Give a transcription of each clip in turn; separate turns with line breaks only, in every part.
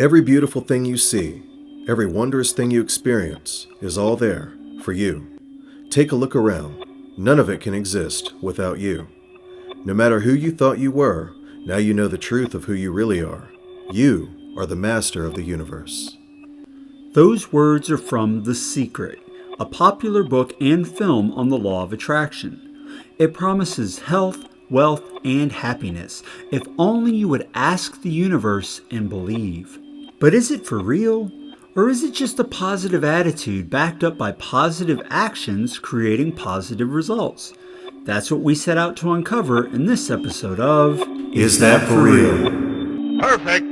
Every beautiful thing you see, every wondrous thing you experience is all there for you. Take a look around. None of it can exist without you. No matter who you thought you were, now you know the truth of who you really are. You are the master of the universe.
Those words are from The Secret, a popular book and film on the law of attraction. It promises health, wealth, and happiness if only you would ask the universe and believe. But is it for real? Or is it just a positive attitude backed up by positive actions creating positive results? That's what we set out to uncover in this episode of
Is That For Real?
Perfect.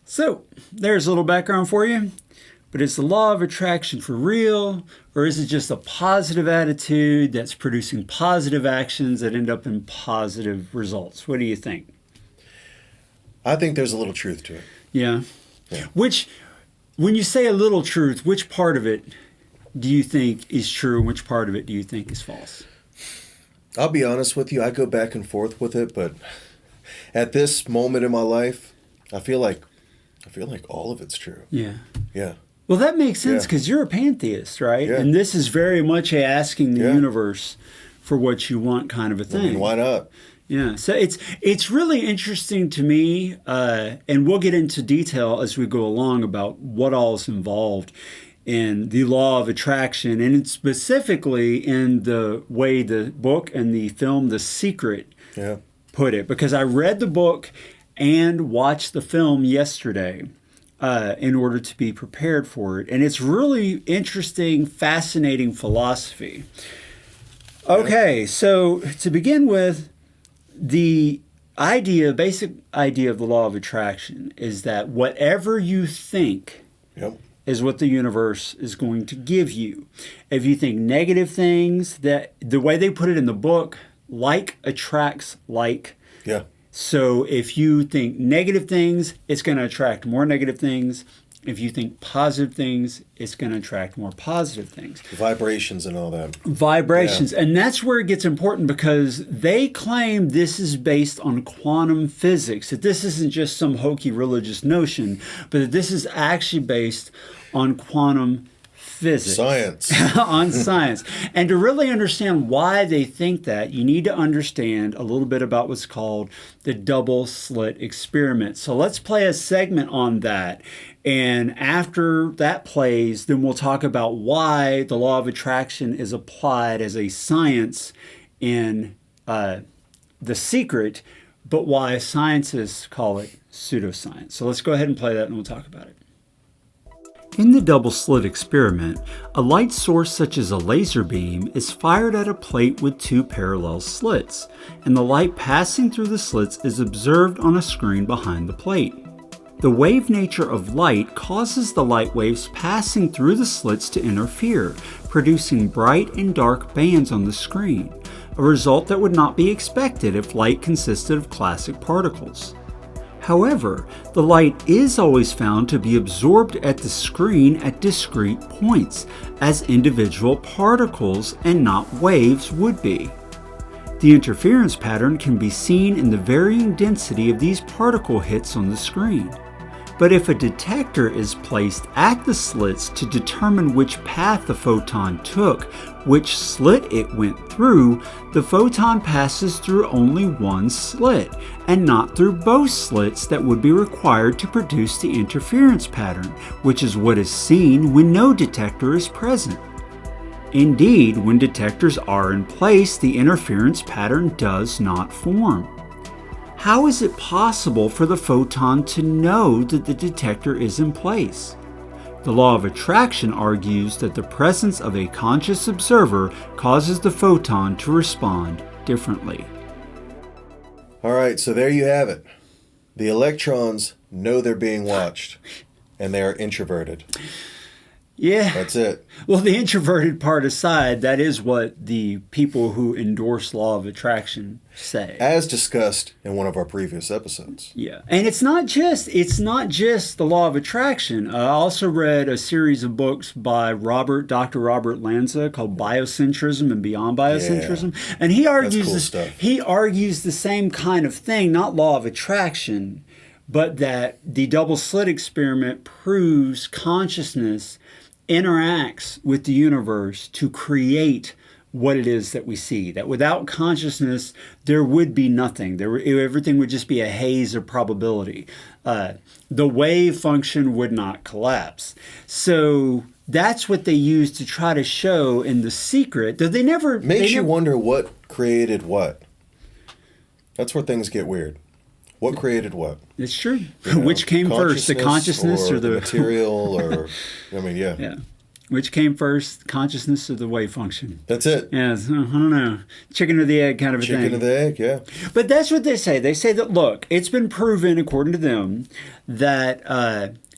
So, there's a little background for you. But is the law of attraction for real? Or is it just a positive attitude that's producing positive actions that end up in positive results? What do you think?
I think there's a little truth to it.
Yeah. Which, when you say a little truth, which part of it do you think is true and which part of it do you think is false?
I'll be honest with you, I go back and forth with it, but at this moment in my life, I feel like all of it's true.
Yeah.
Yeah.
Well, that makes sense because you're a pantheist, right?
Yeah.
And this is very much asking the universe for what you want kind of a thing.
I mean, why not?
Yeah. So it's really interesting to me, and we'll get into detail as we go along about what all is involved in the law of attraction, and specifically in the way the book and the film The Secret put it. Because I read the book and watched the film yesterday in order to be prepared for it. And it's really interesting, fascinating philosophy. Okay, so to begin with, the basic idea of the law of attraction is that whatever you think is what the universe is going to give you. If you think negative things, that the way they put it in the book, like attracts like.
Yeah.
So if you think negative things, it's going to attract more negative things. If you think positive things, it's going to attract more positive things.
Vibrations and all that.
Vibrations. Yeah. And that's where it gets important because they claim this is based on quantum physics, that this isn't just some hokey religious notion, but that this is actually based on quantum physics.
Science.
On science. And to really understand why they think that, you need to understand a little bit about what's called the double slit experiment. So let's play a segment on that. And after that plays, then we'll talk about why the law of attraction is applied as a science in The Secret, but why scientists call it pseudoscience. So let's go ahead and play that and we'll talk about it. In the double slit experiment, a light source such as a laser beam is fired at a plate with two parallel slits, and the light passing through the slits is observed on a screen behind the plate. The wave nature of light causes the light waves passing through the slits to interfere, producing bright and dark bands on the screen, a result that would not be expected if light consisted of classic particles. However, the light is always found to be absorbed at the screen at discrete points, as individual particles and not waves would be. The interference pattern can be seen in the varying density of these particle hits on the screen. But if a detector is placed at the slits to determine which path the photon took, which slit it went through, the photon passes through only one slit, and not through both slits that would be required to produce the interference pattern, which is what is seen when no detector is present. Indeed, when detectors are in place, the interference pattern does not form. How is it possible for the photon to know that the detector is in place? The law of attraction argues that the presence of a conscious observer causes the photon to respond differently.
All right, so there you have it. The electrons know they're being watched, and they are introverted.
Yeah.
That's it.
Well, the introverted part aside, that is what the people who endorse law of attraction say.
As discussed in one of our previous episodes.
Yeah. And it's not just the law of attraction. I also read a series of books by Dr. Robert Lanza called Biocentrism and Beyond Biocentrism.
Yeah.
And he argues
That's cool stuff.
He argues the same kind of thing, not law of attraction, but that the double slit experiment proves consciousness interacts with the universe to create what it is that we see. That without consciousness, there would be nothing. Everything would just be a haze of probability. The wave function would not collapse. So that's what they use to try to show in The Secret. Though they never
makes you wonder what created what. That's where things get weird. What created what?
It's true. You know, which came first, the consciousness or the
material? Or I mean, yeah.
Yeah. Which came first, consciousness or the wave function?
That's it.
Yeah, I don't know. Chicken or the egg kind of a thing.
Chicken or the egg, yeah.
But that's what they say. They say that, look, it's been proven, according to them, that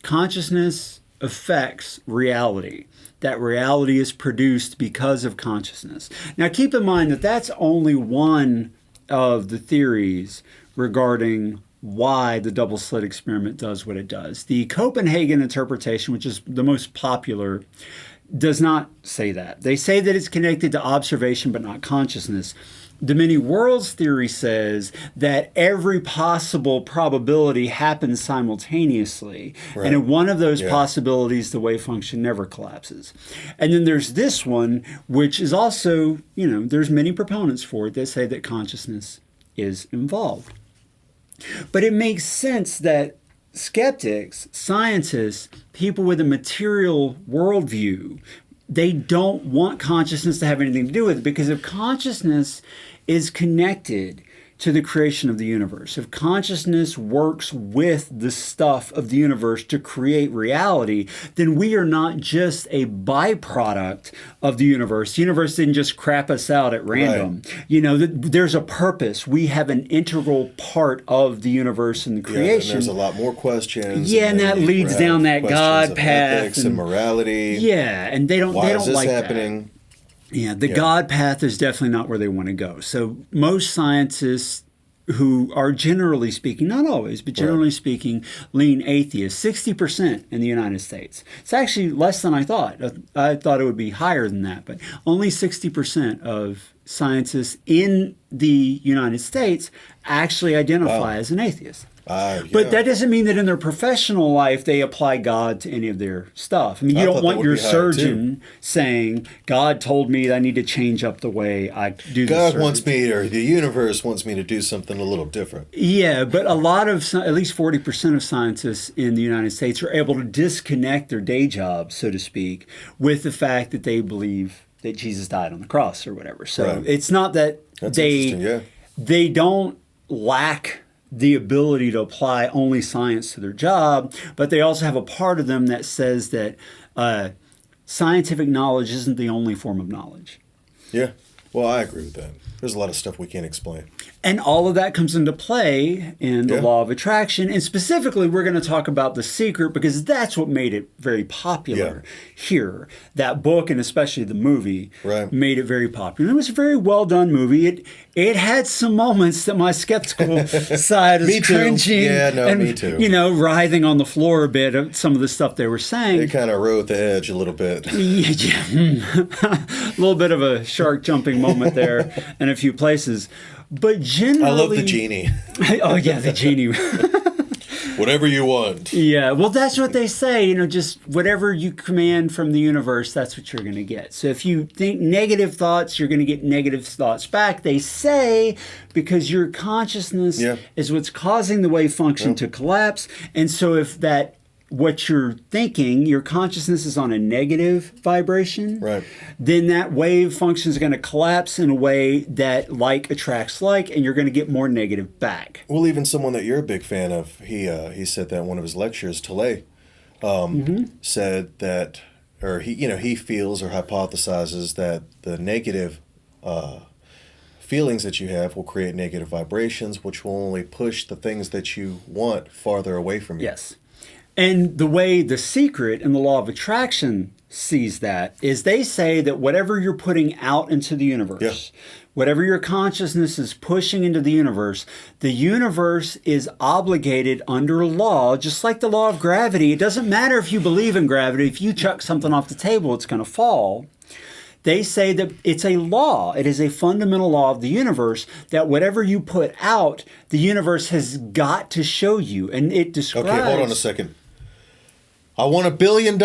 consciousness affects reality. That reality is produced because of consciousness. Now, keep in mind that that's only one of the theories regarding why the double slit experiment does what it does. The Copenhagen interpretation, which is the most popular, does not say that. They say that it's connected to observation but not consciousness. The many worlds theory says that every possible probability happens simultaneously. Right. And in one of those possibilities, the wave function never collapses. And then there's this one, which is also, there's many proponents for it that say that consciousness is involved. But it makes sense that skeptics, scientists, people with a material worldview, they don't want consciousness to have anything to do with it, because if consciousness is connected to the creation of the universe, if consciousness works with the stuff of the universe to create reality, then we are not just a byproduct of the universe. The universe didn't just crap us out at random. Right. There's a purpose. We have an integral part of the universe and the creation.
And there's a lot more questions.
Yeah, and that leads down that God path.
Ethics and morality.
Yeah, and they don't
Why
don't
is this
like
happening?
That. Yeah, the God path is definitely not where they want to go. So most scientists who are generally speaking, not always, but generally speaking, lean atheist, 60% in the United States. It's actually less than I thought. I thought it would be higher than that, but only 60% of scientists in the United States actually identify as an atheist. But that doesn't mean that in their professional life they apply God to any of their stuff. I mean, you don't want your surgeon saying, God told me that I need to change up the way I do this.
God wants me, or the universe wants me to do something a little different.
Yeah, but a lot of, at least 40% of scientists in the United States are able to disconnect their day job, so to speak, with the fact that they believe that Jesus died on the cross or whatever. So it's not that they don't lack the ability to apply only science to their job, but they also have a part of them that says that scientific knowledge isn't the only form of knowledge.
Yeah, well, I agree with that. There's a lot of stuff we can't explain.
And all of that comes into play in the law of attraction. And specifically, we're going to talk about The Secret, because that's what made it very popular here. That book, and especially the movie, made it very popular. And it was a very well done movie. It had some moments that my skeptical side is cringing.
Yeah, no,
and,
me too.
Writhing on the floor a bit of some of the stuff they were saying.
It kind of rode the edge a little bit.
A little bit of a shark jumping moment there in a few places. But generally,
I love the genie.
Oh, yeah, the genie.
Whatever you want.
Yeah, well, that's what they say. Just whatever you command from the universe, that's what you're going to get. So if you think negative thoughts, you're going to get negative thoughts back. They say because your consciousness is what's causing the wave function to collapse. And so if what you're thinking, your consciousness is on a negative vibration, then that wave function is going to collapse in a way that like attracts like, and you're going to get more negative back.
Well, even someone that you're a big fan of, he said that in one of his lectures, Talay, said that, or he feels or hypothesizes that the negative feelings that you have will create negative vibrations, which will only push the things that you want farther away from you.
Yes. And the way The Secret and the law of attraction sees that is they say that whatever you're putting out into the universe, whatever your consciousness is pushing into the universe is obligated under law, just like the law of gravity. It doesn't matter if you believe in gravity. If you chuck something off the table, it's going to fall. They say that it's a law. It is a fundamental law of the universe that whatever you put out, the universe has got to show you. And it describes...
Okay, hold on a second. I want $1 billion.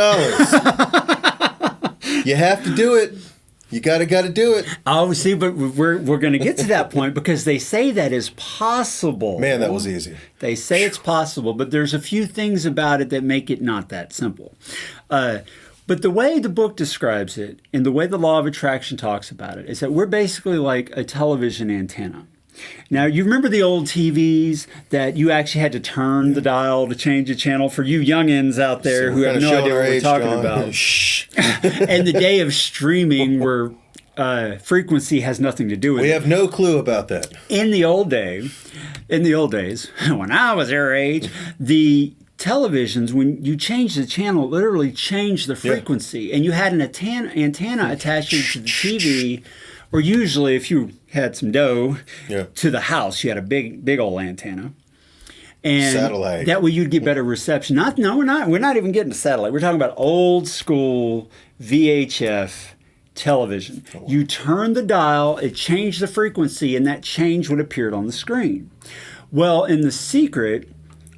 You have to do it. You got to do it.
Oh, see, but we're going to get to that point because they say that is possible.
Man, that was easy.
They say it's possible, but there's a few things about it that make it not that simple. But the way the book describes it and the way the law of attraction talks about it is that we're basically like a television antenna. Now, you remember the old TVs that you actually had to turn the dial to change the channel for you youngins out there who have no idea what we're talking about. Shh. And the day of streaming where frequency has nothing to do with it.
We have no clue about that.
In the old days, when I was their age, the televisions, when you changed the channel, literally changed the frequency. And you had an antenna attached to the TV, or usually if you had some dough, to the house, you had a big old antenna. And
satellite.
That way you'd get better reception. We're not even getting to satellite. We're talking about old school VHF television. Oh. You turn the dial, it changed the frequency, and that change would appear on the screen. Well, in The Secret,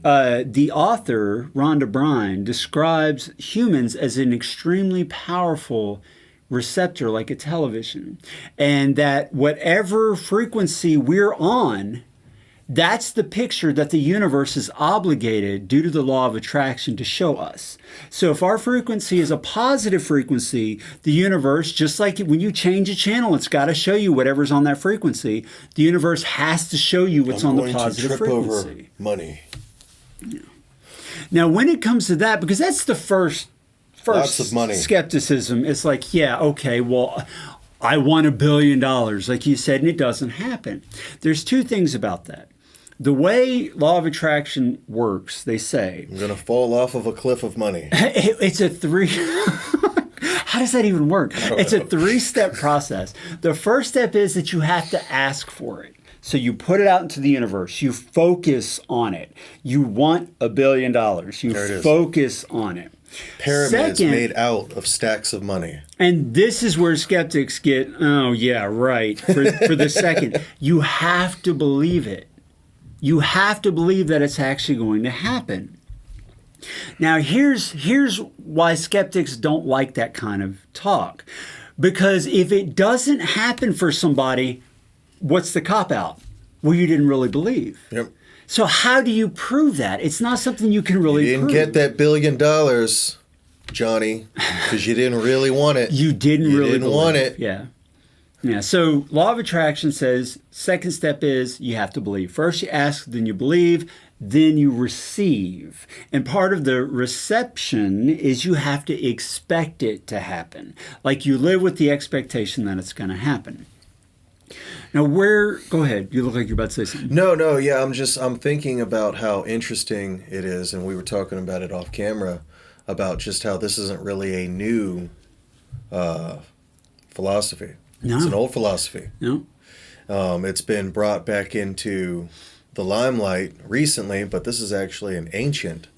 the author, Rhonda Bryan, describes humans as an extremely powerful receptor like a television. And that whatever frequency we're on, that's the picture that the universe is obligated due to the law of attraction to show us. So if our frequency is a positive frequency, the universe, just like when you change a channel, it's got to show you whatever's on that frequency. The universe has to show you what's on the positive frequency.
Over money.
Yeah. Now, when it comes to that, because that's the first
lots of money.
Skepticism, it's like, yeah, okay, well, I want $1 billion, like you said, and it doesn't happen. There's two things about that. The way law of attraction works, they say...
I'm going to fall off of a cliff of money.
It's a How does that even work? It's a 3-step process. The first step is that you have to ask for it. So you put it out into the universe. You focus on it. You want $1 billion. You focus on it.
Pyramids made out of stacks of money.
And this is where skeptics get, oh, yeah, right. For the second, you have to believe it. You have to believe that it's actually going to happen. Now, here's why skeptics don't like that kind of talk. Because if it doesn't happen for somebody, what's the cop-out? Well, you didn't really believe.
Yep.
So how do you prove that? It's not something you can really prove.
You didn't get that $1 billion, Johnny, because you didn't really want it.
You didn't really
want it.
Yeah. Yeah. So law of attraction says second step is you have to believe. First you ask, then you believe, then you receive. And part of the reception is you have to expect it to happen. Like you live with the expectation that it's going to happen. Now, go ahead. You look like you're about to say something.
No, yeah, I'm thinking about how interesting it is, and we were talking about it off camera, about just how this isn't really a new philosophy.
No.
It's an old philosophy.
No.
It's been brought back into the limelight recently, but this is actually an ancient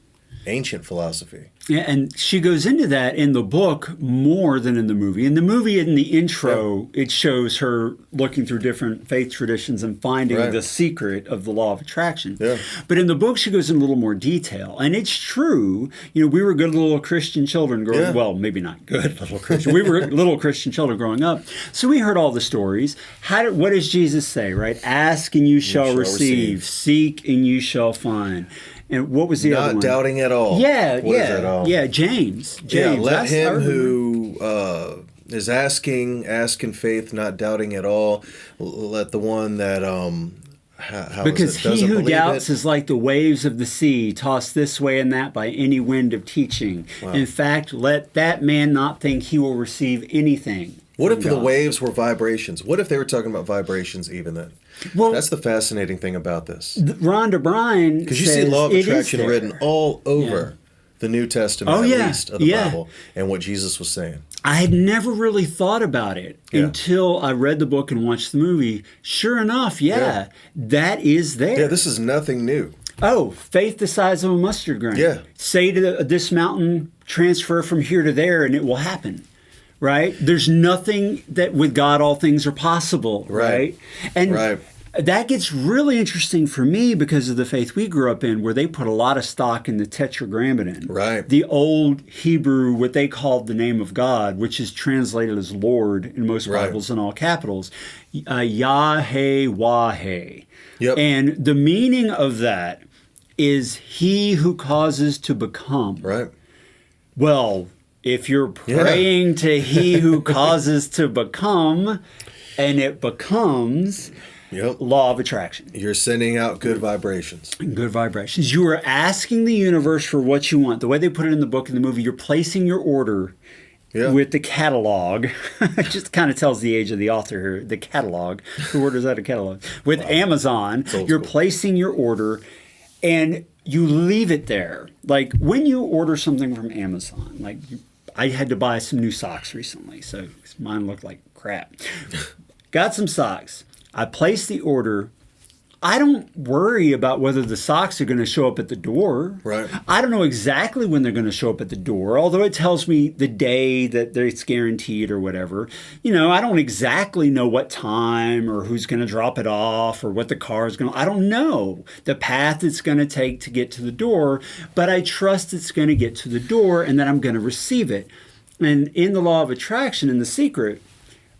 philosophy.
Yeah, and she goes into that in the book more than in the movie. In the movie, in the intro, it shows her looking through different faith traditions and finding the secret of the law of attraction.
Yeah.
But in the book, she goes into a little more detail. And it's true, we were good little Christian children growing up. Well, maybe not good little Christian. We were little Christian children growing up. So we heard all the stories. What does Jesus say, right? Ask and you shall receive. Seek and you shall find. And what was the other one?
Not doubting at all.
Yeah,
what is that all?
Yeah, James.
Yeah, let him who is asking, ask in faith, not doubting at all. Let the one that
because he who doubts is like the waves of the sea, tossed this way and that by any wind of teaching. Wow. In fact, let that man not think he will receive anything
What if
from
the
God.
waves were vibrations? What if they were talking about vibrations even then?
Well,
That's the fascinating thing about this.
Rhonda Bryan
Because you see law of attraction written all over the New Testament, at least, of the Bible, and what Jesus was saying.
I had never really thought about it until I read the book and watched the movie. Sure enough, that is there.
Yeah, this is nothing new.
Oh, faith the size of a mustard grain.
Yeah.
Say to this mountain, transfer from here to there, and it will happen. Right? There's nothing that with God all things are possible. Right? And that gets really interesting for me because of the faith we grew up in, where they put a lot of stock in the tetragrammaton.
Right.
The old Hebrew, what they called the name of God, which is translated as Lord in most Bibles in all capitals. Yahweh. Yep. And the meaning of that is he who causes to become.
Right.
Well, if you're praying to he who causes to become, and it becomes, law of attraction.
You're sending out good vibrations.
Good vibrations. You are asking the universe for what you want. The way they put it in the book and the movie, you're placing your order with the catalog. It just kind of tells the age of the author here. The catalog. Who orders out a catalog? With Amazon, you're placing your order and you leave it there. Like when you order something from Amazon, like I had to buy some new socks recently, so mine looked like crap. Got some socks. I placed the order. I don't worry about whether the socks are going to show up at the door.
Right.
I don't know exactly when they're going to show up at the door, although it tells me the day that it's guaranteed or whatever. You know, I don't exactly know what time or who's going to drop it off or what the car is going to... I don't know the path it's going to take to get to the door, but I trust it's going to get to the door and that I'm going to receive it. And in the law of attraction, in The Secret...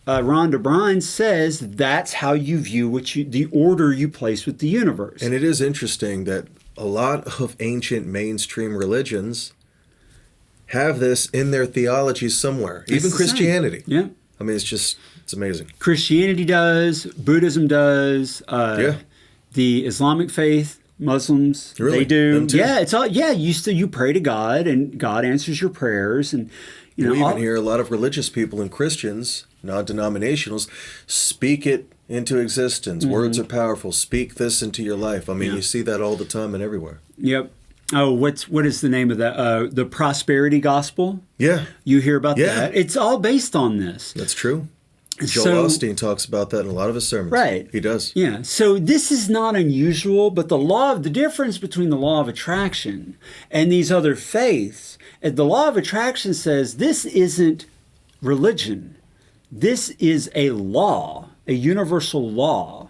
Rhonda Bryan says that's how you view the order you place with the universe.
And it is interesting that a lot of ancient mainstream religions have this in their theology somewhere, even Christianity.
Yeah.
I mean, it's amazing.
Christianity does, Buddhism does, the Islamic faith, Muslims, they do.
Them too.
Yeah, it's all. Yeah, you pray to God and God answers your prayers, and
we even hear a lot of religious people and Christians, non-denominationals, speak it into existence. Mm-hmm. Words are powerful. Speak this into your life. I mean, you see that all the time and everywhere.
Yep. Oh, what is the name of that? The prosperity gospel?
Yeah.
You hear about that? It's all based on this.
That's true. Joel Osteen talks about that in a lot of his sermons.
Right.
He does.
Yeah. So this is not unusual, but the difference between the law of attraction and these other faiths, the law of attraction says this isn't religion. This is a law, a universal law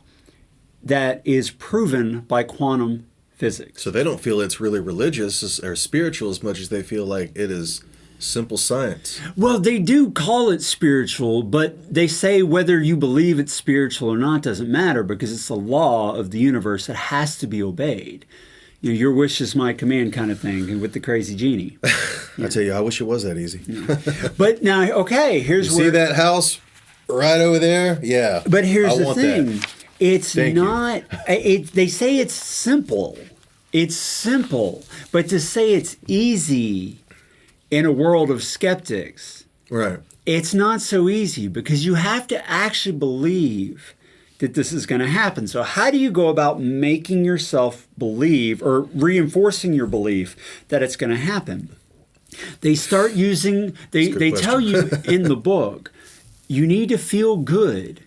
that is proven by quantum physics.
So they don't feel it's really religious or spiritual as much as they feel like it is simple science.
Well, they do call it spiritual, but they say whether you believe it's spiritual or not doesn't matter because it's a law of the universe that has to be obeyed. You know, your wish is my command kind of thing, and with the crazy genie.
I tell you, I wish it was that easy.
But now, okay, here's
see that house right over there? Yeah.
But here's the thing.
That.
It's not, they say it's simple. It's simple. But to say it's easy in a world of skeptics,
right?
It's not so easy because you have to actually believe that this is going to happen. So how do you go about making yourself believe or reinforcing your belief that it's going to happen? They start using, they tell you in the book, you need to feel good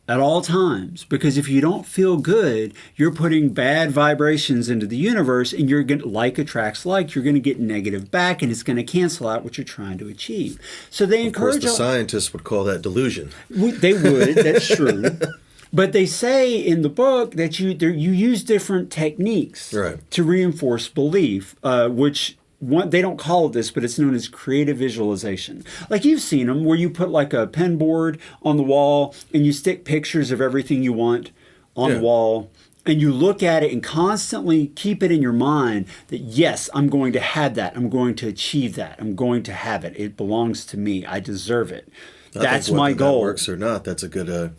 at all times, because if you don't feel good, you're putting bad vibrations into the universe, and you're going to, like attracts like, you're going to get negative back, and it's going to cancel out what you're trying to achieve. So they encourage.
Of course, the scientists would call that delusion.
They would. That's true. But they say in the book that you use different techniques to reinforce belief, which. They don't call it this, but it's known as creative visualization. Like you've seen them where you put like a pen board on the wall and you stick pictures of everything you want on the wall and you look at it and constantly keep it in your mind that, yes, I'm going to have that. I'm going to achieve that. I'm going to have it. It belongs to me. I deserve it. That's my goal.
Whether that works or not, that's a good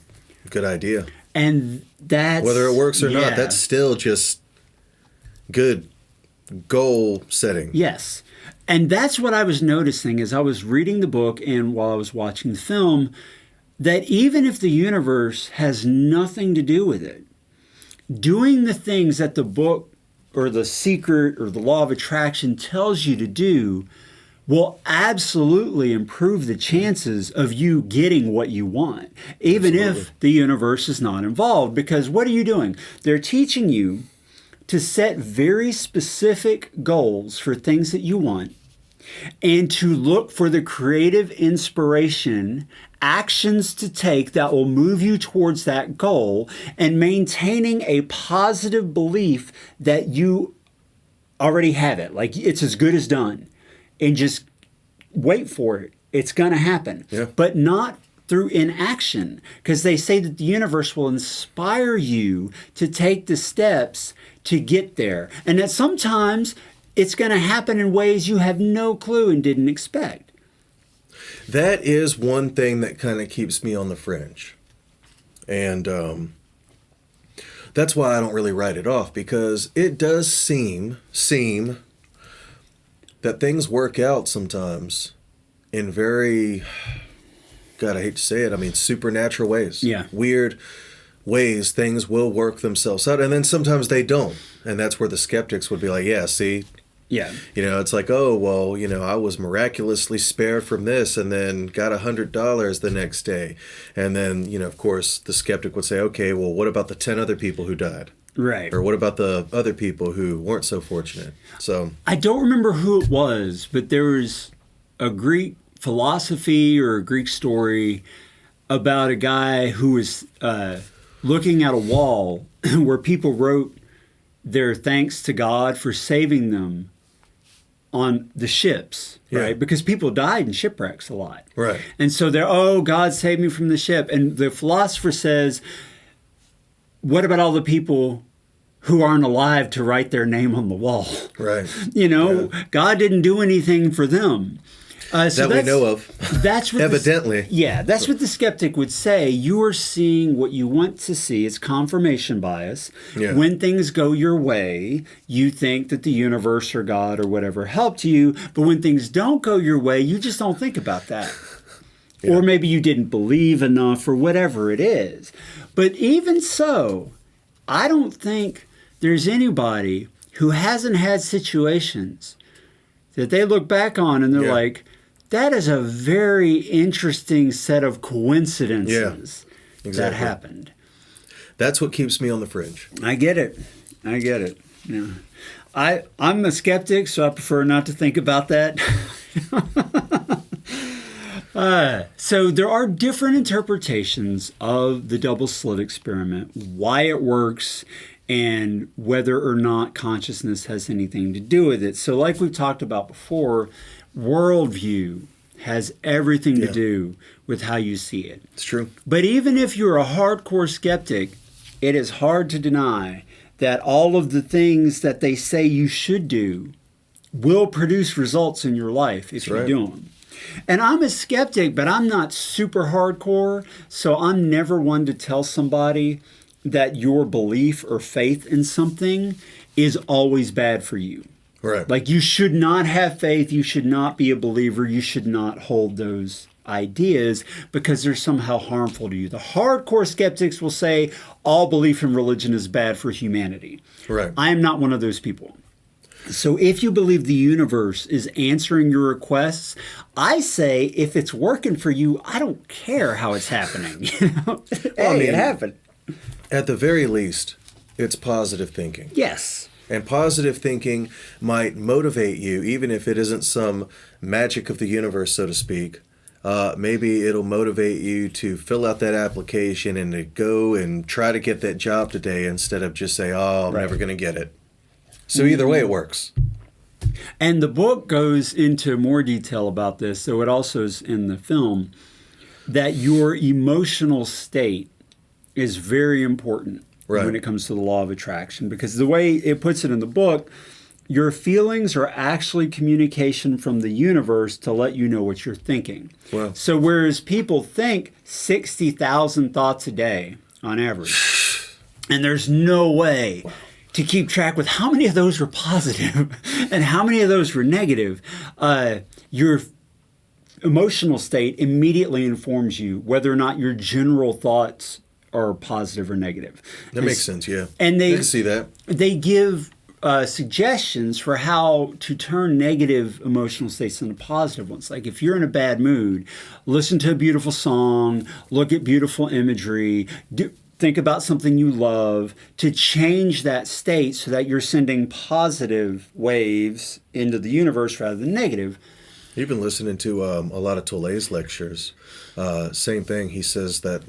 idea.
And that's...
Whether it works or not, that's still just good goal setting.
Yes. And that's what I was noticing as I was reading the book and while I was watching the film. that even if the universe has nothing to do with it, doing the things that the book or the secret or the law of attraction tells you to do will absolutely improve the chances of you getting what you want, even if the universe is not involved. Because what are you doing? They're teaching you to set very specific goals for things that you want and to look for the creative inspiration, actions to take that will move you towards that goal, and maintaining a positive belief that you already have it. Like it's as good as done. And just wait for it. It's going to happen.
Yeah.
But not through inaction, because they say that the universe will inspire you to take the steps to get there. And that sometimes it's going to happen in ways you have no clue and didn't expect.
That is one thing that kind of keeps me on the fringe. And that's why I don't really write it off, because it does seem that things work out sometimes in very, God, I hate to say it, I mean, supernatural ways.
Yeah.
Weird ways things will work themselves out, and then sometimes they don't. And that's where the skeptics would be like, yeah, see?
Yeah.
You know, it's like, oh, well, you know, I was miraculously spared from this and then got $100 the next day. And then, you know, of course, the skeptic would say, okay, well, what about the 10 other people who died?
Right.
Or what about the other people who weren't so fortunate? So
I don't remember who it was, but there was a Greek philosophy or a Greek story about a guy who was looking at a wall where people wrote their thanks to God for saving them on the ships, right?
Yeah.
Because people died in shipwrecks a lot.
Right.
And so they're, oh, God saved me from the ship. And the philosopher says, what about all the people who aren't alive to write their name on the wall?
Right.
You know, yeah. God didn't do anything for them.
So that we know of.
That's what
evidently.
That's what the skeptic would say. You are seeing what you want to see. It's confirmation bias.
Yeah.
When things go your way, you think that the universe or God or whatever helped you. But when things don't go your way, you just don't think about that. Yeah. Or maybe you didn't believe enough or whatever it is. But even so, I don't think there's anybody who hasn't had situations that they look back on and they're like, that is a very interesting set of coincidences that happened.
That's what keeps me on the fringe.
I get it. Yeah. I'm a skeptic, so I prefer not to think about that. So there are different interpretations of the double slit experiment, why it works, and whether or not consciousness has anything to do with it. So like we've talked about before, worldview has everything to do with how you see it.
It's true.
But even if you're a hardcore skeptic, it is hard to deny that all of the things that they say you should do will produce results in your life if you do them. And I'm a skeptic, but I'm not super hardcore, so I'm never one to tell somebody that your belief or faith in something is always bad for you.
Right.
Like you should not have faith, you should not be a believer, you should not hold those ideas because they're somehow harmful to you. The hardcore skeptics will say all belief in religion is bad for humanity.
Right.
I am not one of those people. So if you believe the universe is answering your requests, I say if it's working for you, I don't care how it's happening. Hey, it happened.
At the very least, it's positive thinking.
Yes.
And positive thinking might motivate you, even if it isn't some magic of the universe, so to speak. Maybe it'll motivate you to fill out that application and to go and try to get that job today instead of just say, oh, I'm never going to get it. So either way, it works.
And the book goes into more detail about this, so it also is in the film, that your emotional state is very important when it comes to the law of attraction. Because the way it puts it in the book, your feelings are actually communication from the universe to let you know what you're thinking.
Wow.
So whereas people think 60,000 thoughts a day on average, and there's no way to keep track with how many of those were positive and how many of those were negative, your emotional state immediately informs you whether or not your general thoughts are positive or negative.
That makes sense, yeah.
And
I can see that.
They give suggestions for how to turn negative emotional states into positive ones. Like if you're in a bad mood, listen to a beautiful song, look at beautiful imagery, think about something you love to change that state so that you're sending positive waves into the universe rather than negative.
You've been listening to a lot of Tolle's lectures. Same thing. He says that,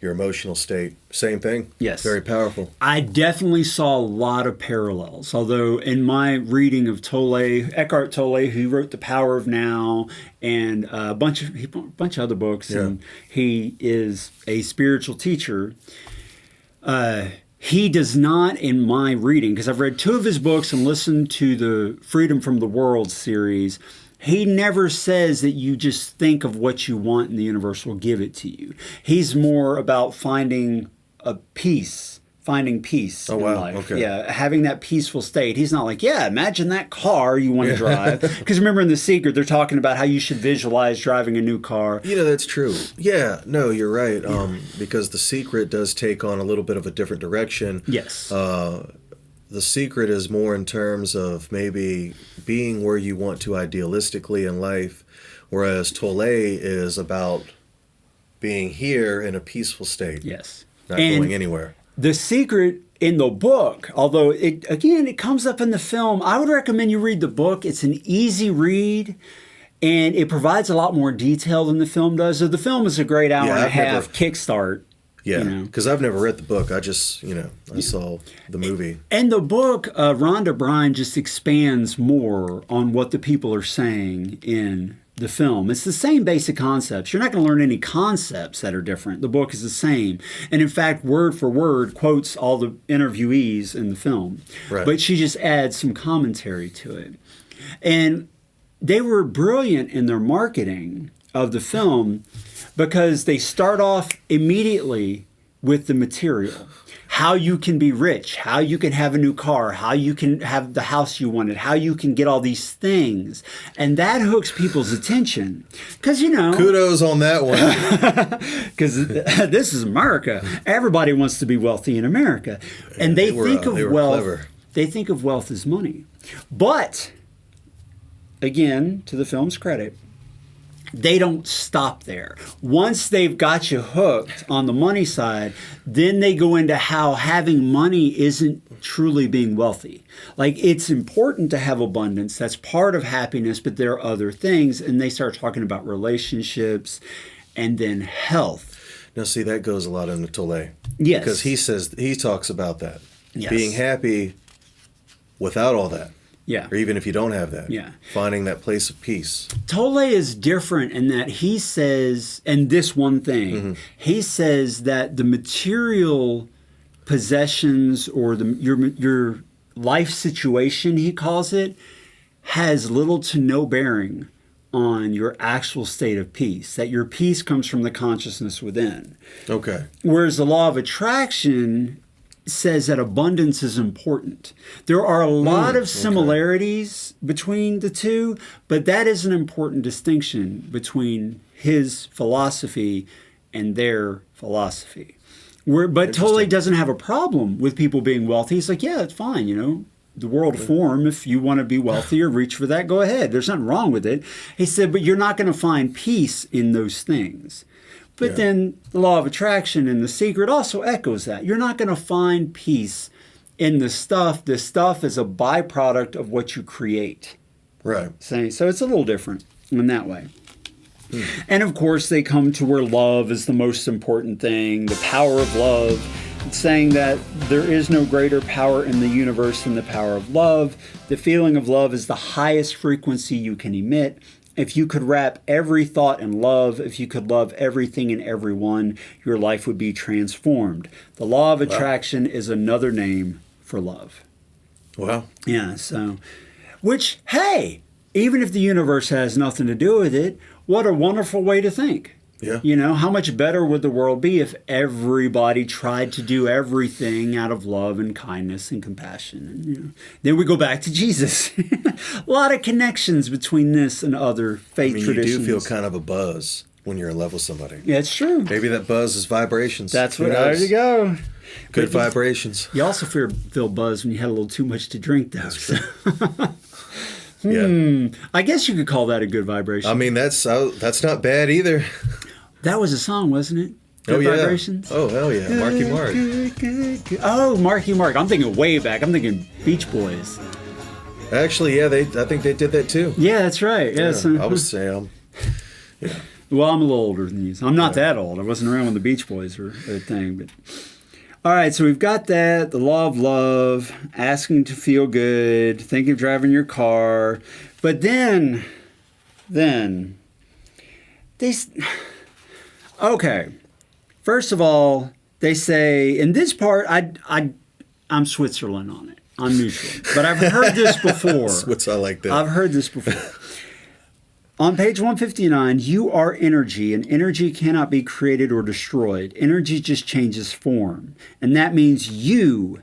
your emotional state, same thing.
Yes.
Very powerful.
I definitely saw a lot of parallels. Although in my reading of Eckhart Tolle, who wrote The Power of Now and a bunch of other books, and he is a spiritual teacher. He does not, in my reading, because I've read 2 of his books and listened to the Freedom from the World series, he never says that you just think of what you want and the universe will give it to you. He's more about finding peace in life.
Okay.
Yeah, having that peaceful state. He's not like, imagine that car you want to drive. Because remember in The Secret, they're talking about how you should visualize driving a new car.
That's true. Yeah, no, you're right. Because The Secret does take on a little bit of a different direction.
Yes.
The Secret is more in terms of maybe being where you want to idealistically in life, whereas Tolle is about being here in a peaceful state.
Yes.
Not going anywhere.
The Secret in the book, although it comes up in the film, I would recommend you read the book. It's an easy read, and it provides a lot more detail than the film does. So the film is a great hour and a half kickstart.
Yeah, because I've never read the book. I just, I saw the movie.
And the book, Rhonda Bryan just expands more on what the people are saying in the film. It's the same basic concepts. You're not going to learn any concepts that are different. The book is the same. And in fact, word for word, quotes all the interviewees in the film.
Right.
But she just adds some commentary to it. And they were brilliant in their marketing of the film because they start off immediately with the material. How you can be rich, how you can have a new car, how you can have the house you wanted, how you can get all these things. And that hooks people's attention. Because,
Kudos on that one.
Because this is America. Everybody wants to be wealthy in America. And they think of wealth. Clever. They think of wealth as money. But, again, to the film's credit, they don't stop there. Once they've got you hooked on the money side, then they go into how having money isn't truly being wealthy. Like, it's important to have abundance. That's part of happiness, but there are other things. And they start talking about relationships and then health.
Now, see, that goes a lot into Tolle.
Yes.
Because he talks about that.
Yes.
Being happy without all that.
Yeah.
Or even if you don't have that.
Yeah.
Finding that place of peace.
Tolle is different in that he says, and this one thing, he says that the material possessions or your life situation, he calls it, has little to no bearing on your actual state of peace. That your peace comes from the consciousness within.
Okay.
Whereas the law of attraction says that abundance is important. There are a lot of similarities between the two, but that is an important distinction between his philosophy and their philosophy. But Tolle doesn't have a problem with people being wealthy. He's like, yeah, it's fine, the world form, if you want to be wealthy or reach for that, go ahead. There's nothing wrong with it. He said, but you're not going to find peace in those things. But then the law of attraction and The Secret also echoes that. You're not going to find peace in the stuff. The stuff is a byproduct of what you create.
Right.
So it's a little different in that way. And of course, they come to where love is the most important thing, the power of love, saying that there is no greater power in the universe than the power of love. The feeling of love is the highest frequency you can emit. If you could wrap every thought in love, if you could love everything and everyone, your life would be transformed. The law of attraction is another name for love.
Wow.
Yeah, which, hey, even if the universe has nothing to do with it, what a wonderful way to think.
Yeah.
You know, how much better would the world be if everybody tried to do everything out of love and kindness and compassion? And, you know, then we go back to Jesus. A lot of connections between this and other faith traditions.
You do feel kind of a buzz when you're in love with somebody.
Yeah, it's true.
Maybe that buzz is vibrations.
That's what. There you go.
Good vibrations.
You also feel buzz when you had a little too much to drink, though.
That's true. Yeah.
I guess you could call that a good vibration.
I mean, that's not bad either.
That was a song, wasn't it? Good Vibrations?
Oh, hell yeah. Marky Mark.
Good. Oh, Marky Mark. I'm thinking way back. I'm thinking Beach Boys.
Actually, yeah, I think they did that too.
Yeah, that's right. Yes.
I was Sam. Yeah.
Well, I'm a little older than you. So I'm not that old. I wasn't around when the Beach Boys were a thing. But all right, so we've got that, the law of love, asking to feel good, thinking of driving your car. But then they... Okay. First of all, they say, in this part, I'm Switzerland on it. I'm neutral. But I've heard this before.
I like that.
I've heard this before. On page 159, you are energy, and energy cannot be created or destroyed. Energy just changes form. And that means you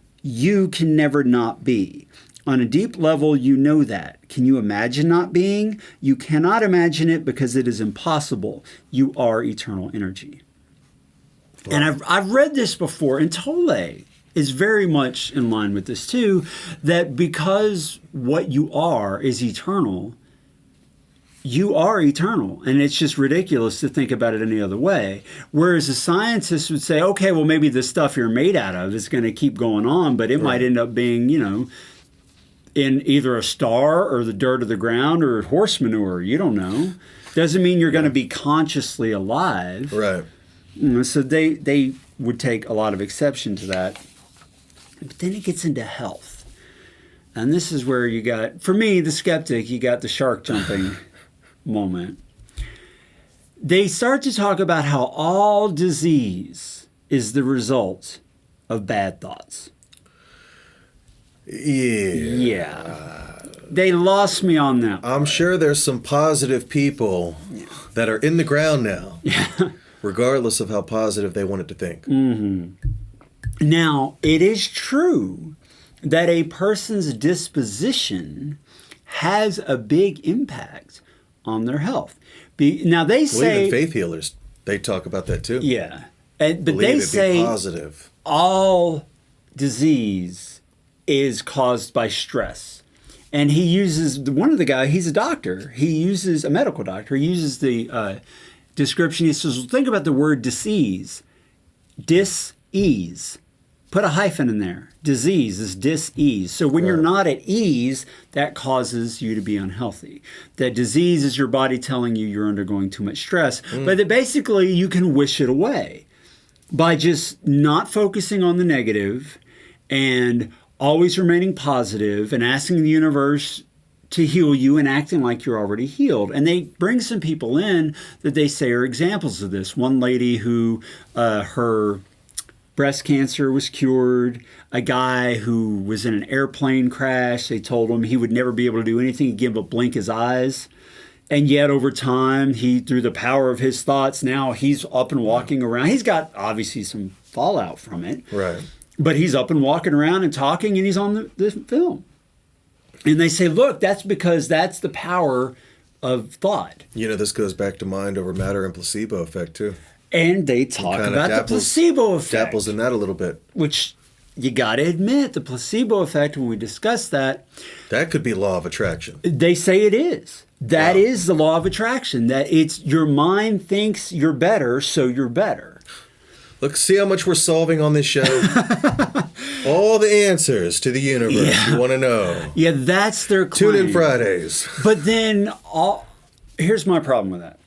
can never not be. On a deep level, you know that. Can you imagine not being? You cannot imagine it because it is impossible. You are eternal energy. Wow. And I've read this before, and Tolle is very much in line with this too, that because what you are is eternal, you are eternal. And it's just ridiculous to think about it any other way. Whereas a scientist would say, okay, well, maybe the stuff you're made out of is going to keep going on, but it might end up being, you know, in either a star or the dirt of the ground or horse manure. You don't know. Doesn't mean you're going to be consciously alive.
Right.
So they would take a lot of exception to that. But then it gets into health. And this is where you got, for me, the skeptic, you got the shark jumping moment. They start to talk about how all disease is the result of bad thoughts. Yeah. They lost me on that.
I'm sure there's some positive people that are in the ground now, regardless of how positive they wanted to think.
Mm-hmm. Now, it is true that a person's disposition has a big impact on their health. Now, they say...
even faith healers, they talk about that too.
Yeah. But they say
positive.
All disease is caused by stress. And he uses, one of the guys, he's a doctor. He uses, a medical doctor, he uses the description. He says, think about the word disease. Dis-ease. Put a hyphen in there. Disease is dis-ease. So when you're not at ease, that causes you to be unhealthy. That disease is your body telling you you're undergoing too much stress. But that basically you can wish it away by just not focusing on the negative and always remaining positive and asking the universe to heal you and acting like you're already healed. And they bring some people in that they say are examples of this. One lady who her breast cancer was cured. A guy who was in an airplane crash. They told him he would never be able to do anything again but blink his eyes. And yet over time, he, through the power of his thoughts, now he's up and walking around. He's got obviously some fallout from it.
Right.
But he's up and walking around and talking, and he's on the film. And they say, look, that's because that's the power of thought.
You know, this goes back to mind over matter and placebo effect, too.
And they talk about the placebo effect.
Dapples in that a little bit.
Which, you got to admit, the placebo effect, when we discuss that...
that could be law of attraction.
They say it is. That is the law of attraction. That it's your mind thinks you're better, so you're better.
Look, see how much we're solving on this show? All the answers to the universe you want to know.
Yeah, that's their claim.
Tune in Fridays.
But then, here's my problem with that.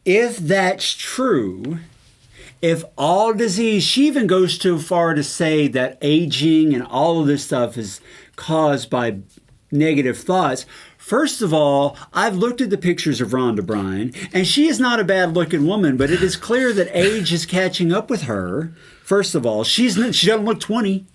If that's true, if all disease, she even goes too far to say that aging and all of this stuff is caused by negative thoughts. First of all, I've looked at the pictures of Rhonda Bryan, and she is not a bad-looking woman, but it is clear that age is catching up with her. First of all, she doesn't look 20.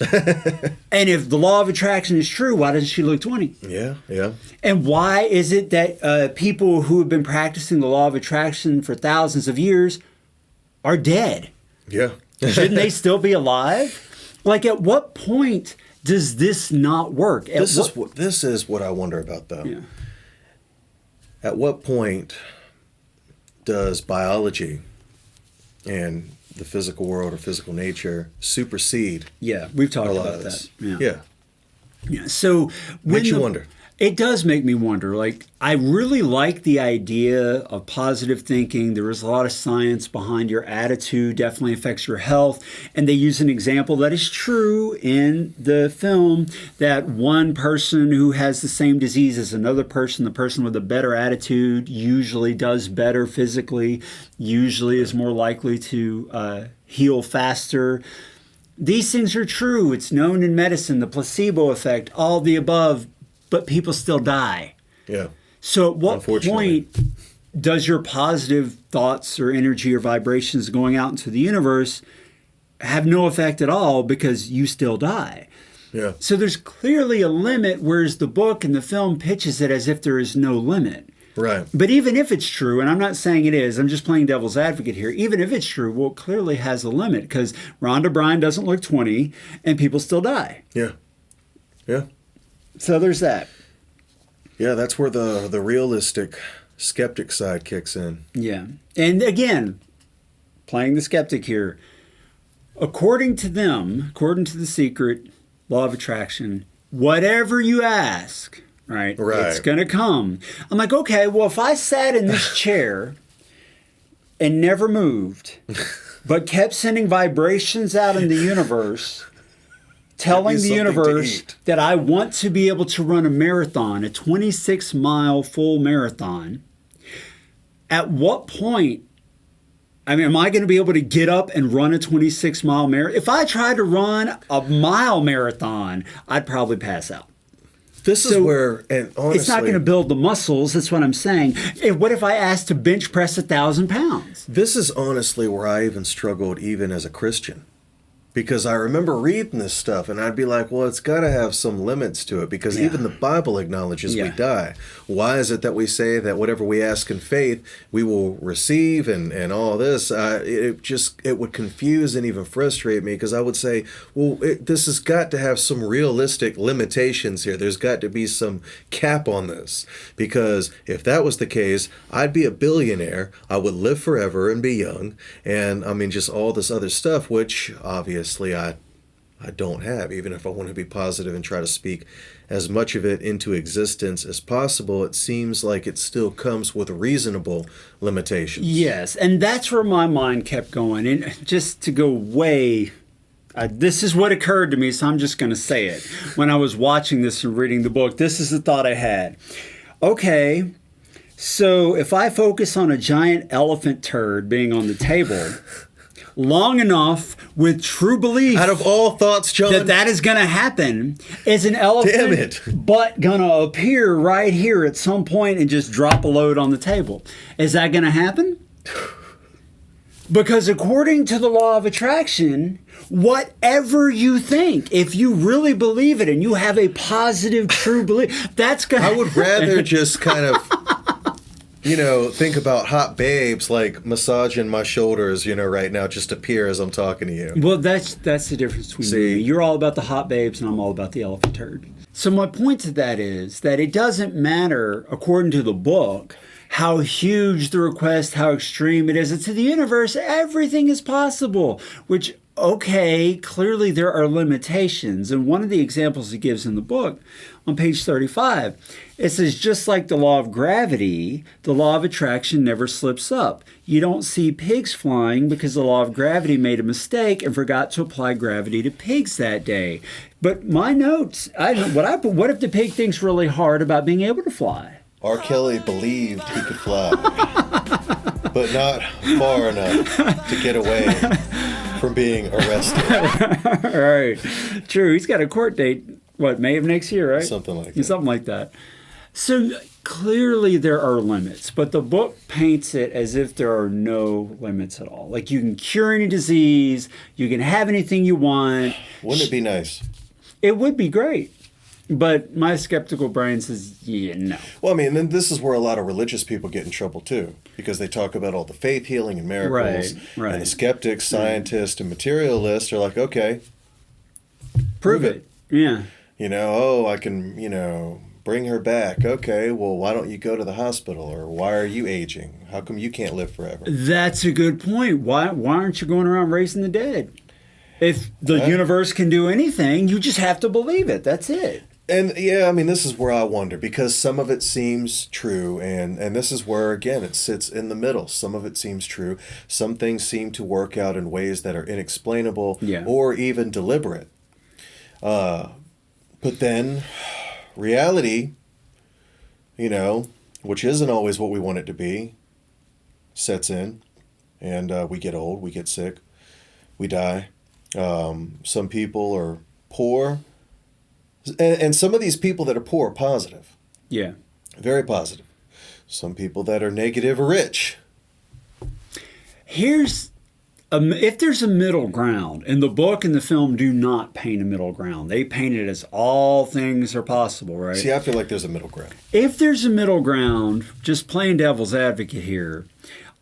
And if the law of attraction is true, why doesn't she look 20?
Yeah, yeah.
And why is it that people who have been practicing the law of attraction for thousands of years are dead?
Yeah.
Shouldn't they still be alive? Like, at what point does this not work?
This is what I wonder about, though.
Yeah.
At what point does biology and the physical world or physical nature supersede?
Yeah, we've talked
a lot
about
of
that.
this?
Yeah. Yeah. So
Makes you wonder.
It does make me wonder. Like, I really like the idea of positive thinking. There is a lot of science behind your attitude, definitely affects your health. And they use an example that is true in the film, that one person who has the same disease as another person, the person with a better attitude usually does better physically, usually is more likely to heal faster. These things are true. It's known in medicine, the placebo effect, all the above. But people still die.
Yeah.
So at what point does your positive thoughts or energy or vibrations going out into the universe have no effect at all because you still die?
Yeah.
So there's clearly a limit, whereas the book and the film pitches it as if there is no limit.
Right.
But even if it's true, and I'm not saying it is, I'm just playing devil's advocate here, even if it's true, well, it clearly has a limit because Rhonda Bryan doesn't look 20 and people still die.
Yeah. Yeah.
So there's that.
Yeah, that's where the realistic skeptic side kicks in.
Yeah. And again, playing the skeptic here, according to them, according to the secret law of attraction, whatever you ask, right, it's going to come. I'm like, okay, well, if I sat in this chair and never moved, but kept sending vibrations out in the universe, telling the universe that I want to be able to run a marathon, a 26-mile full marathon, at what point, I mean, am I going to be able to get up and run a 26-mile marathon? If I tried to run a mile marathon, I'd probably pass out.
This is where, and honestly,
it's not going to build the muscles. That's what I'm saying. What if I asked to bench press 1,000 pounds?
This is honestly where I even struggled even as a Christian. Because I remember reading this stuff and I'd be like, well, it's got to have some limits to it because even the Bible acknowledges we die. Why is it that we say that whatever we ask in faith, we will receive and all this? It would confuse and even frustrate me because I would say, well, this has got to have some realistic limitations here. There's got to be some cap on this because if that was the case, I'd be a billionaire. I would live forever and be young. And I mean, just all this other stuff, which obviously I don't have. Even if I want to be positive and try to speak as much of it into existence as possible, it seems like it still comes with reasonable limitations.
Yes, and that's where my mind kept going. And just to go way, this is what occurred to me, so I'm just going to say it. When I was watching this and reading the book, this is the thought I had. Okay, so if I focus on a giant elephant turd being on the table long enough with true belief,
out of all thoughts, John,
that is going to happen, is an elephant butt going to appear right here at some point and just drop a load on the table? Is that going to happen? Because according to the law of attraction, whatever you think, if you really believe it and you have a positive, true belief, that's going to
I would rather just kind of think about hot babes like massaging my shoulders, right now, just appear as I'm talking to you.
Well, that's the difference between you. You're all about the hot babes and I'm all about the elephant turd. So my point to that is that it doesn't matter, according to the book, how huge the request, how extreme it is. To the universe, everything is possible, which, okay, clearly there are limitations. And one of the examples it gives in the book, on page 35, it says, just like the law of gravity, the law of attraction never slips up. You don't see pigs flying because the law of gravity made a mistake and forgot to apply gravity to pigs that day. But my notes, what if the pig thinks really hard about being able to fly?
R. Kelly believed he could fly, but not far enough to get away from being arrested.
Right. True. He's got a court date, May of next year, right?
Something like that.
Something like that. So clearly there are limits, but the book paints it as if there are no limits at all. Like you can cure any disease, you can have anything you want.
Wouldn't it be nice?
It would be great. But my skeptical brain says, yeah, no.
Well, I mean, and this is where a lot of religious people get in trouble too, because they talk about all the faith healing and miracles.
Right.
And the skeptics, scientists, and materialists are like, okay,
prove it. Yeah.
You know, oh, I can, bring her back. Okay, well, why don't you go to the hospital? Or why are you aging? How come you can't live forever?
That's a good point. Why aren't you going around raising the dead? If the universe can do anything, you just have to believe it. That's it.
And yeah, I mean, this is where I wonder, because some of it seems true, and this is where, again, it sits in the middle. Some of it seems true. Some things seem to work out in ways that are inexplainable or even deliberate. But then reality, which isn't always what we want it to be, sets in, and we get old, we get sick, we die. Some people are poor. And some of these people that are poor are positive.
Yeah.
Very positive. Some people that are negative are rich.
If there's a middle ground, and the book and the film do not paint a middle ground. They paint it as all things are possible, right?
See, I feel like there's a middle ground.
If there's a middle ground, just playing devil's advocate here,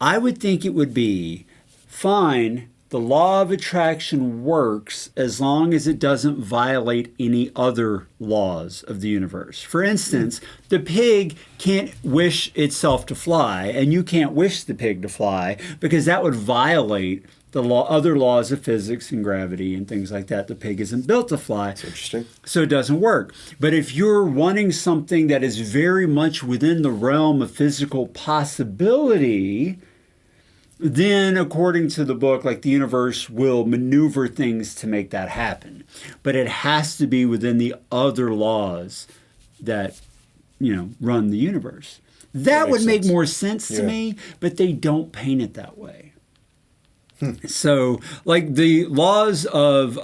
I would think it would be fine. The law of attraction works as long as it doesn't violate any other laws of the universe. For instance, the pig can't wish itself to fly, and you can't wish the pig to fly because that would violate the other laws of physics and gravity and things like that. The pig isn't built to fly.
That's interesting.
So it doesn't work. But if you're wanting something that is very much within the realm of physical possibility, then, according to the book, like the universe will maneuver things to make that happen. But it has to be within the other laws that, run the universe. That would make more sense to me, but they don't paint it that way. So, like the laws of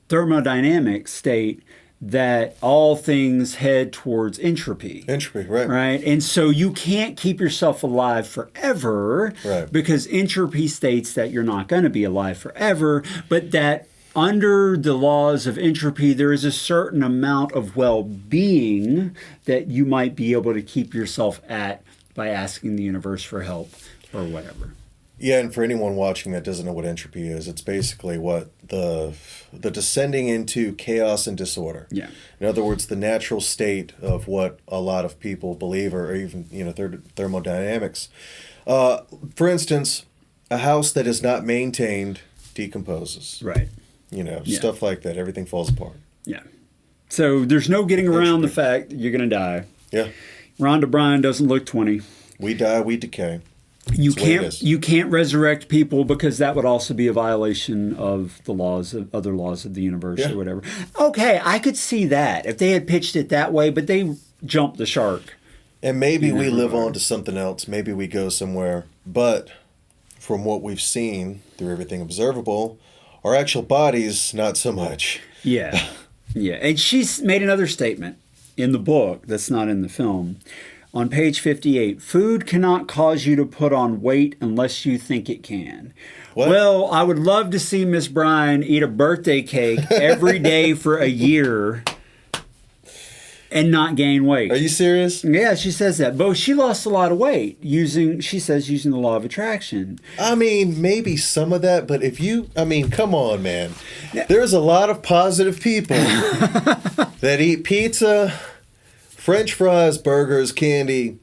thermodynamics state that all things head towards entropy.
Entropy, right.
Right? And so you can't keep yourself alive forever because entropy states that you're not going to be alive forever, but that under the laws of entropy, there is a certain amount of well-being that you might be able to keep yourself at by asking the universe for help or whatever.
Yeah, and for anyone watching that doesn't know what entropy is, it's basically what the descending into chaos and disorder.
Yeah.
In other words, the natural state of what a lot of people believe, or even thermodynamics. For instance, a house that is not maintained decomposes.
Right.
Stuff like that. Everything falls apart.
Yeah. So there's no getting around the fact that you're going to die.
Yeah.
Rhonda Bryan doesn't look 20.
We die, we decay.
You can't resurrect people because that would also be a violation of the other laws of the universe or whatever. Okay, I could see that if they had pitched it that way, but they jumped the shark.
And maybe we live on to something else. Maybe we go somewhere. But from what we've seen through everything observable, our actual bodies, not so much.
Yeah. Yeah. And she's made another statement in the book that's not in the film. On page 58, food cannot cause you to put on weight unless you think it can.
What?
Well, I would love to see Miss Bryan eat a birthday cake every day for a year and not gain weight.
Are you serious?
Yeah, she says that. But she lost a lot of weight using the law of attraction.
I mean, maybe some of that, but come on, man. There's a lot of positive people that eat pizza, French fries, burgers, candy,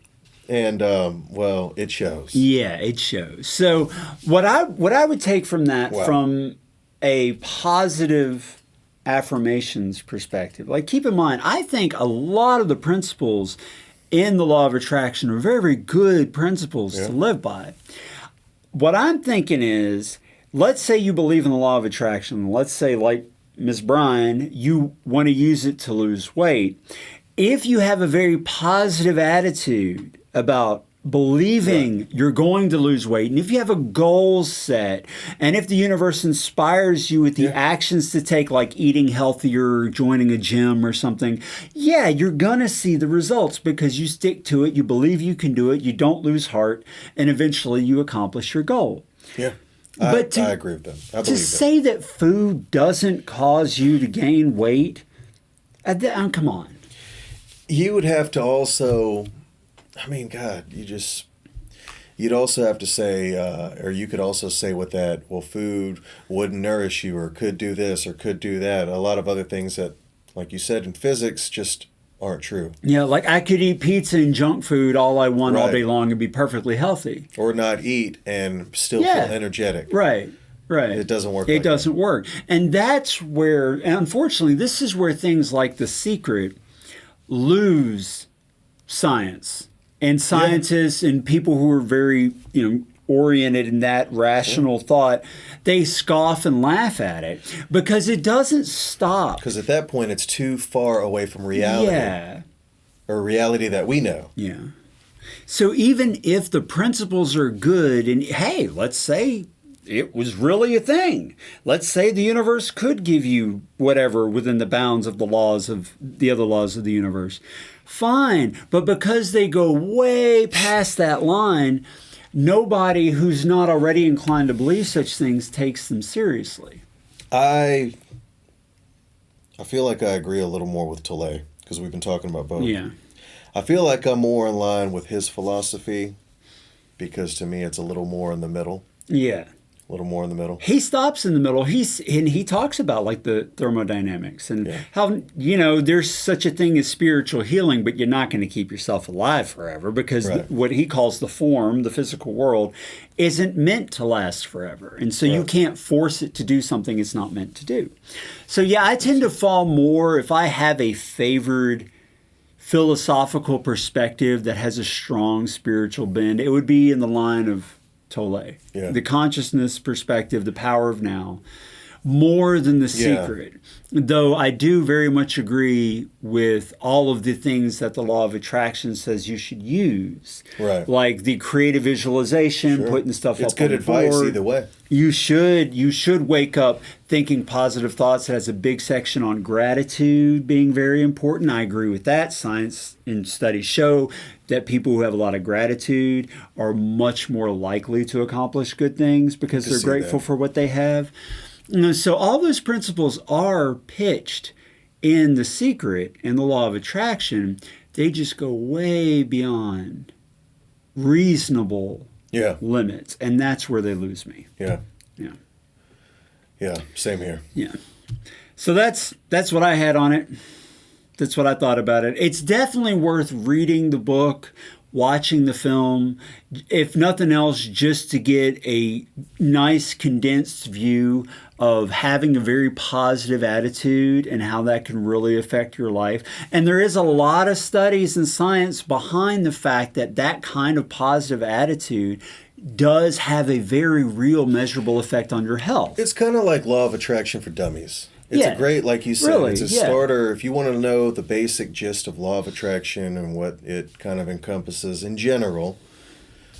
and it shows.
Yeah, it shows. So what I would take from that, from a positive affirmations perspective, like keep in mind, I think a lot of the principles in the law of attraction are very, very good principles to live by. What I'm thinking is, let's say you believe in the law of attraction. Let's say, like Ms. Bryan, you want to use it to lose weight. If you have a very positive attitude about believing you're going to lose weight, and if you have a goal set, and if the universe inspires you with the actions to take, like eating healthier, joining a gym or something, you're going to see the results because you stick to it, you believe you can do it, you don't lose heart, and eventually you accomplish your goal.
Yeah.
But
I agree with them. I believe
to say that food doesn't cause you to gain weight, come on.
You would have to also, I mean, God, you'd also have to say, or you could also say with that, well, food wouldn't nourish you or could do this or could do that. A lot of other things that, like you said, in physics just aren't true.
Yeah, like I could eat pizza and junk food all I want all day long and be perfectly healthy.
Or not eat and still feel energetic.
Right.
It doesn't work.
It doesn't work. And that's where, and unfortunately, this is where things like The Secret lose science. And scientists and people who are very, oriented in that rational thought, they scoff and laugh at it because it doesn't stop.
Because at that point, it's too far away from reality.
Yeah.
Or reality that we know.
Yeah. So even if the principles are good, and hey, let's say it was really a thing. Let's say the universe could give you whatever within the bounds of the other laws of the universe. Fine. But because they go way past that line, nobody who's not already inclined to believe such things takes them seriously.
I feel like I agree a little more with Tolle because we've been talking about both.
Yeah.
I feel like I'm more in line with his philosophy because to me it's a little more in the middle.
Yeah.
A little more in the middle.
He stops in the middle. He talks about like the thermodynamics and how, there's such a thing as spiritual healing, but you're not going to keep yourself alive forever because what he calls the form, the physical world, isn't meant to last forever. And so you can't force it to do something it's not meant to do. So I tend to fall more, if I have a favored philosophical perspective that has a strong spiritual bend, it would be in the line of Tolle.
Yeah.
The consciousness perspective, the power of now, more than The Secret. Though I do very much agree with all of the things that the law of attraction says you should use.
Right.
Like the creative visualization, putting stuff up on the board.
It's good advice either way.
You should wake up thinking positive thoughts. It has a big section on gratitude being very important. I agree with that. Science and studies show that people who have a lot of gratitude are much more likely to accomplish good things because they're grateful for what they have. So all those principles are pitched in The Secret and the law of attraction. They just go way beyond reasonable limits, and that's where they lose me.
Yeah, same here.
Yeah. So that's what I had on it. That's what I thought about it. It's definitely worth reading the book, watching the film, if nothing else, just to get a nice condensed view of having a very positive attitude and how that can really affect your life. And there is a lot of studies and science behind the fact that that kind of positive attitude does have a very real measurable effect on your health.
It's kind of like law of attraction for dummies. It's a great, like you said, it's a starter. If you want to know the basic gist of law of attraction and what it kind of encompasses in general,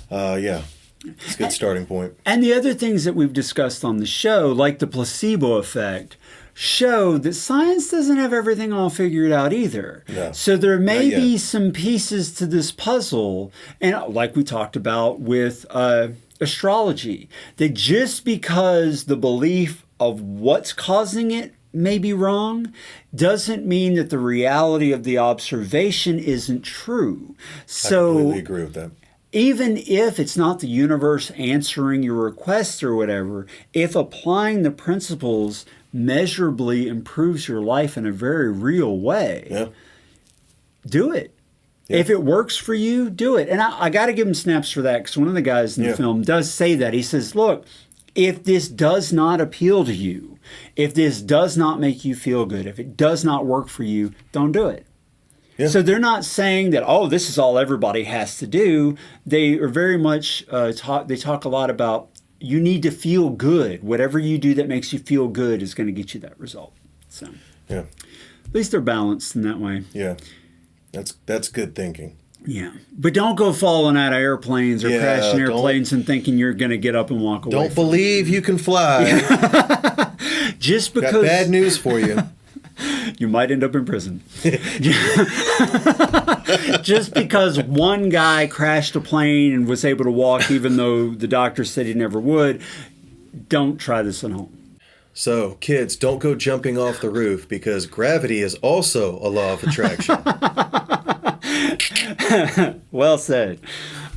it's a good starting point.
And the other things that we've discussed on the show, like the placebo effect, show that science doesn't have everything all figured out either.
No,
so there may be some pieces to this puzzle, and like we talked about with astrology, that just because the belief of what's causing it may be wrong doesn't mean that the reality of the observation isn't true. So
I completely agree with that.
Even if it's not the universe answering your request or whatever, if applying the principles measurably improves your life in a very real way, do it. Yeah. If it works for you, do it. And I got to give him snaps for that because one of the guys in the film does say that. He says, look, if this does not appeal to you, if this does not make you feel good, if it does not work for you, don't do it. Yeah. So they're not saying that, this is all everybody has to do. They are very much, they talk a lot about you need to feel good. Whatever you do that makes you feel good is going to get you that result. So at least they're balanced in that way.
Yeah, that's good thinking.
Yeah. But don't go falling out of airplanes or
Yeah,
crashing
don't-
airplanes and thinking you're going to get up and walk away.
Don't believe you can fly.
Just
Got
because
bad news for you.
you might end up in prison. Just because one guy crashed a plane and was able to walk even though the doctor said he never would, don't try this at home.
So, kids, don't go jumping off the roof because gravity is also a law of attraction.
Well said.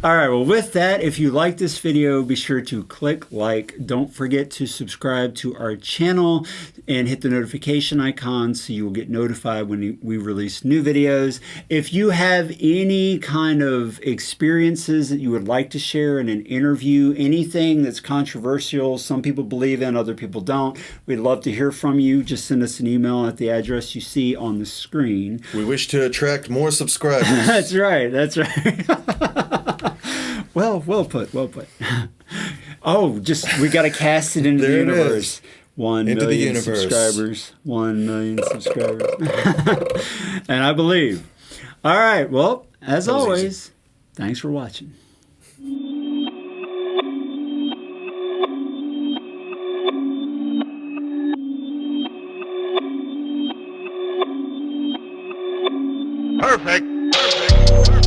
All right, well, with that, if you like this video, be sure to click like. Don't forget to subscribe to our channel and hit the notification icon so you will get notified when we release new videos. If you have any kind of experiences that you would like to share in an interview, anything that's controversial, some people believe in, other people don't, we'd love to hear from you. Just send us an email at the address you see on the screen.
We wish to attract more subscribers.
That's right. That's right. Well put. Oh, we got to cast it into the
There it
universe.
is.
1
Into the
million
universe.
subscribers. 1 million subscribers. And I believe. All right. Well, as
That was
always,
easy.
thanks for watching.
Perfect.